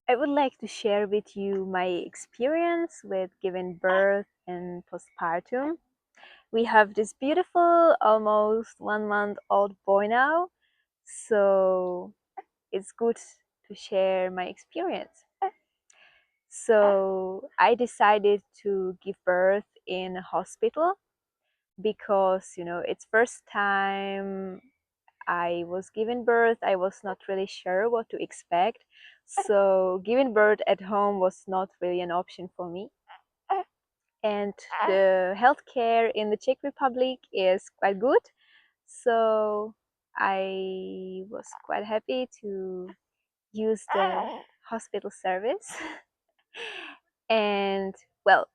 I would like to share with you my experience with giving birth and postpartum. We have this beautiful, almost 1 month old boy now, so it's good to share my experience. So I decided to give birth in a hospital because, it's first time I was giving birth. I was not really sure what to expect. So giving birth at home was not really an option for me. And the healthcare in the Czech Republic is quite good. So I was quite happy to use the hospital service. And well,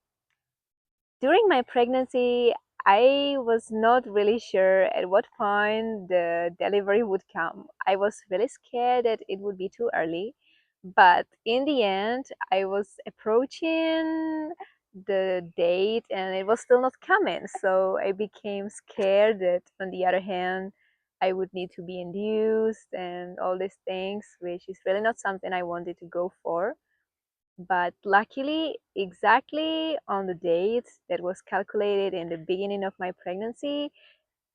during my pregnancy, I was not really sure at what point the delivery would come. I was really scared that it would be too early, but in the end, I was approaching the date and it was still not coming. So I became scared that, on the other hand, I would need to be induced and all these things, which is really not something I wanted to go for. But luckily, exactly on the date that was calculated in the beginning of my pregnancy,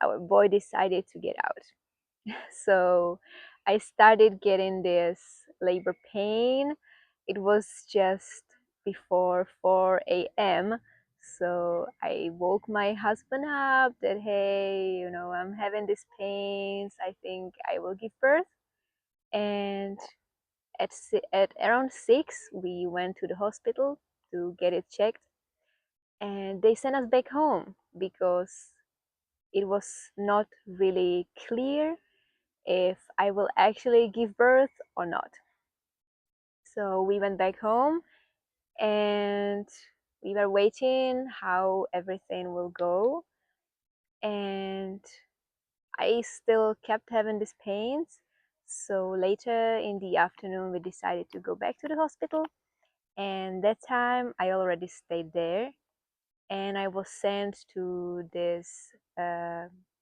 our boy decided to get out. So I started getting this labor pain. It was just before 4 a.m. So I woke my husband up that, hey, I'm having these pains. I think I will give birth. And at around 6 we went to the hospital to get it checked, and they sent us back home because it was not really clear if I will actually give birth or not. So we went back home and we were waiting how everything will go, and I still kept having these pains. So later in the afternoon we decided to go back to the hospital, and that time I already stayed there, and I was sent to this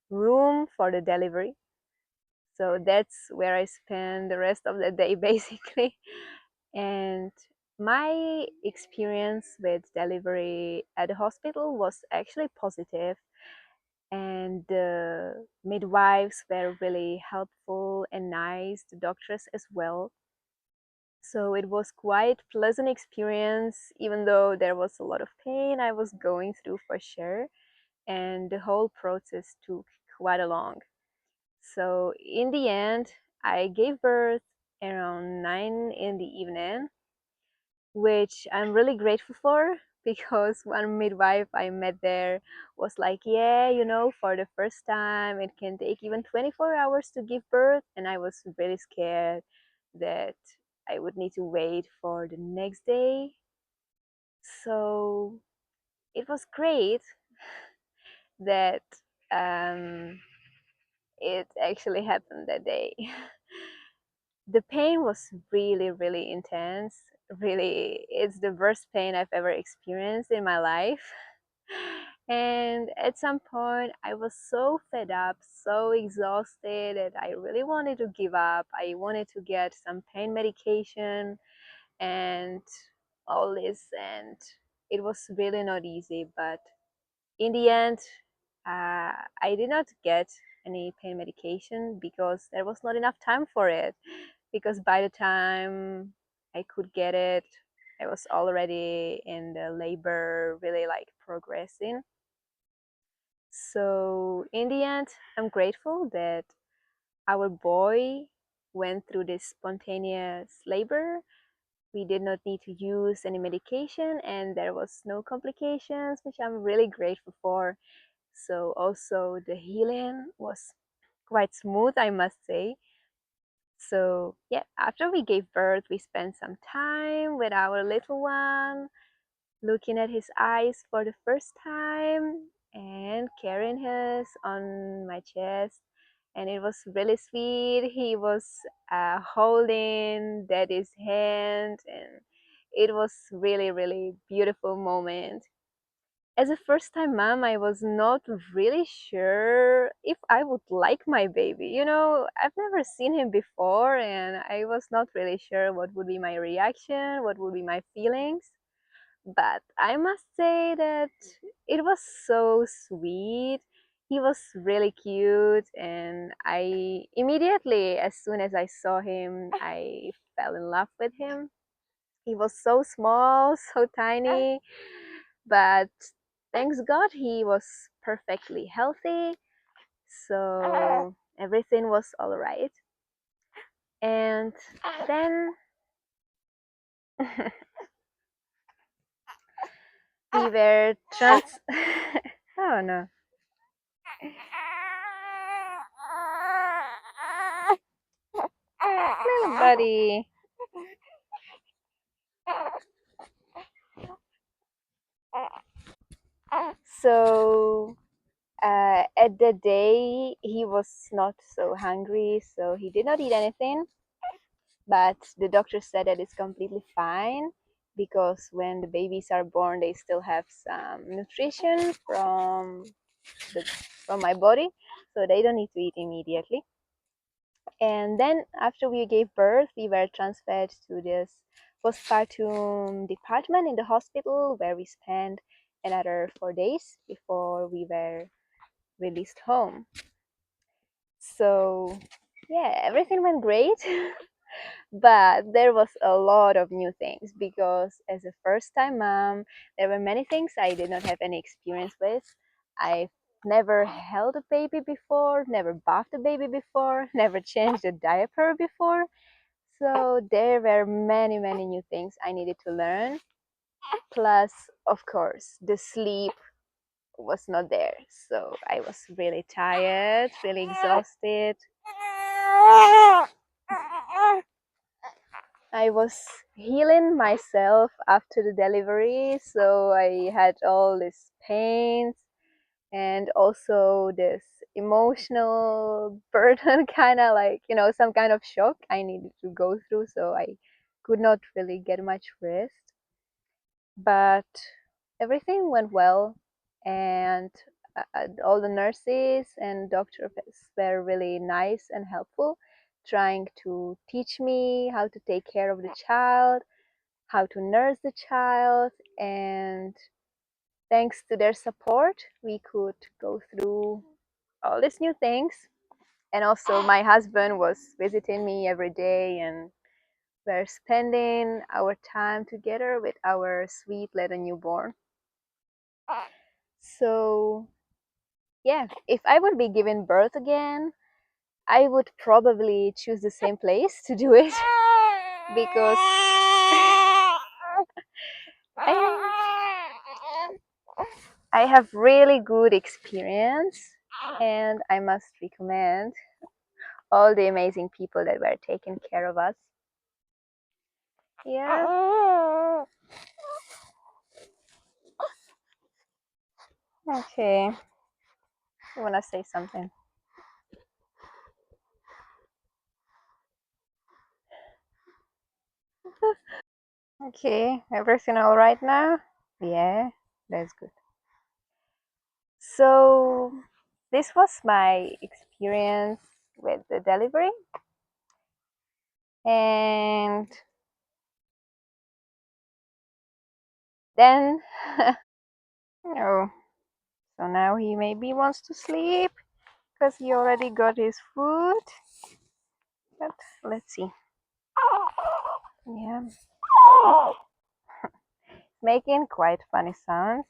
room for the delivery. So that's where I spent the rest of the day basically. And my experience with delivery at the hospital was actually positive, and the midwives were really helpful and nice, the doctors as well. So it was quite pleasant experience, even though there was a lot of pain I was going through for sure, and the whole process took quite a long. So in the end, I gave birth around 9 in the evening, which I'm really grateful for because one midwife I met there was like, yeah, for the first time, it can take even 24 hours to give birth. And I was really scared that I would need to wait for the next day. So it was great that um, it actually happened that day. The pain was really, really intense. Really, it's the worst pain I've ever experienced in my life. And at some point, I was so fed up, so exhausted that I really wanted to give up. I wanted to get some pain medication and all this, and it was really not easy. But in the end, I did not get any pain medication because there was not enough time for it. Because by the time I could get it, I was already in the labor, really like progressing. So in the end, I'm grateful that our boy went through this spontaneous labor. We did not need to use any medication and there was no complications, which I'm really grateful for. So also the healing was quite smooth, I must say. So yeah, after we gave birth, we spent some time with our little one, looking at his eyes for the first time and carrying his on my chest. And it was really sweet. He was holding daddy's hand, and it was really, really beautiful moment. As a first time mom, I was not really sure if I would like my baby. I've never seen him before, and I was not really sure what would be my reaction, what would be my feelings. But I must say that it was so sweet. He was really cute, and I immediately, as soon as I saw him, I fell in love with him. He was so small, so tiny, but thanks God he was perfectly healthy, so everything was all right. And then we were oh no. Little buddy. So at the day he was not so hungry, so he did not eat anything. But the doctor said that it's completely fine because when the babies are born, they still have some nutrition the, from my body, so they don't need to eat immediately. And then after we gave birth, we were transferred to this postpartum department in the hospital where we spent another 4 days before we were released home. So yeah, everything went great. But there was a lot of new things because as a first time mom, there were many things I did not have any experience with. I've never held a baby before, never bathed a baby before, never changed a diaper before. So there were many new things I needed to learn. Plus, of course, the sleep was not there. So I was really tired, really exhausted. I was healing myself after the delivery, so I had all these pains and also this emotional burden, kind of like, some kind of shock I needed to go through, so I could not really get much rest. But everything went well, and all the nurses and doctors were really nice and helpful, trying to teach me how to take care of the child, how to nurse the child, and thanks to their support, we could go through all these new things. And also, my husband was visiting me every day, and we're spending our time together with our sweet little newborn. So, yeah, if I would be giving birth again, I would probably choose the same place to do it because I have really good experience, and I must recommend all the amazing people that were taking care of us. Yeah. Okay. You wanna say something? Okay. Everything all right now? Yeah, that's good. So this was my experience with the delivery, and then oh, so now he maybe wants to sleep because he already got his food. But let's see. Yeah, making quite funny sounds.